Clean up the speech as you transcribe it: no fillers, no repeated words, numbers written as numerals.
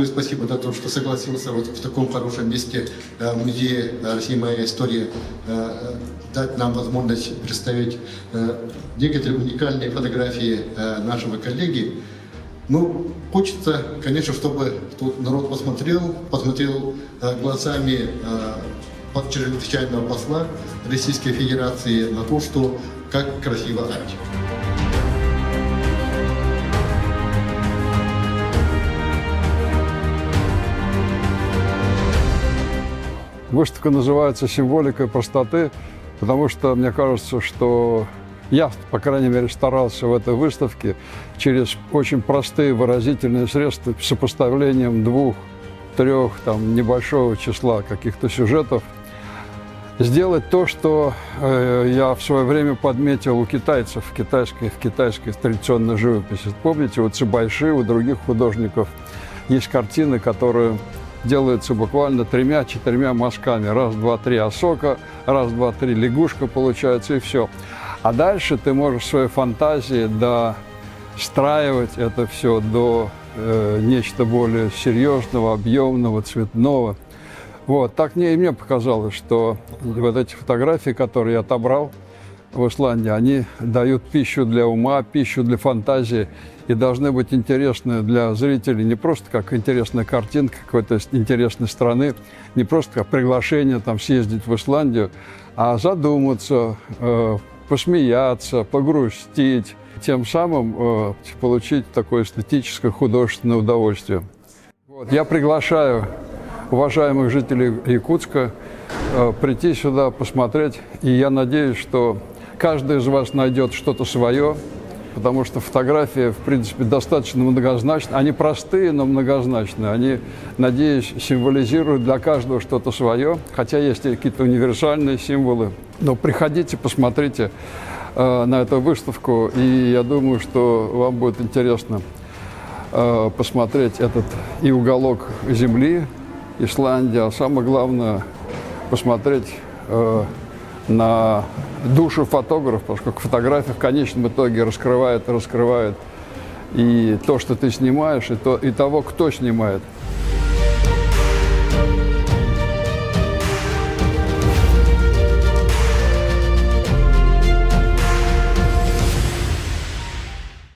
большое спасибо за то, что согласился вот в таком хорошем месте музея «Россия. Моя история» дать нам возможность представить некоторые уникальные фотографии нашего коллеги. Ну, хочется, конечно, чтобы тут народ посмотрел глазами чрезвычайного посла Российской Федерации на то, что как красиво Арктика. Выставка называется «Символика простоты», потому что мне кажется, что я, по крайней мере, старался в этой выставке через очень простые выразительные средства, сопоставлением двух-трех небольшого числа каких-то сюжетов, сделать то, что я в свое время подметил у китайцев в китайской традиционной живописи. Помните, у Цибайши, у других художников есть картины, которые делаются буквально 3-4 мазками. Раз, два, три осока, раз, два, три лягушка получается, и все. А дальше ты можешь в своей фантазии достраивать это все до нечто более серьезного, объемного, цветного. Вот, так мне показалось, что вот эти фотографии, которые я отобрал в Исландии, они дают пищу для ума, пищу для фантазии и должны быть интересны для зрителей не просто как интересная картинка какой-то интересной страны, не просто как приглашение съездить в Исландию, а задуматься, посмеяться, погрустить, тем самым получить такое эстетическое художественное удовольствие. Вот, я приглашаю уважаемых жителей Якутска прийти сюда, посмотреть, и я надеюсь, что каждый из вас найдет что-то свое, потому что фотографии, в принципе, достаточно многозначны. Они простые, но многозначные. Они, надеюсь, символизируют для каждого что-то свое, хотя есть и какие-то универсальные символы. Но приходите, посмотрите на эту выставку, и я думаю, что вам будет интересно посмотреть этот и уголок земли, Исландия, а самое главное посмотреть на душу фотографа, поскольку фотография в конечном итоге раскрывает и то, что ты снимаешь, и того, кто снимает.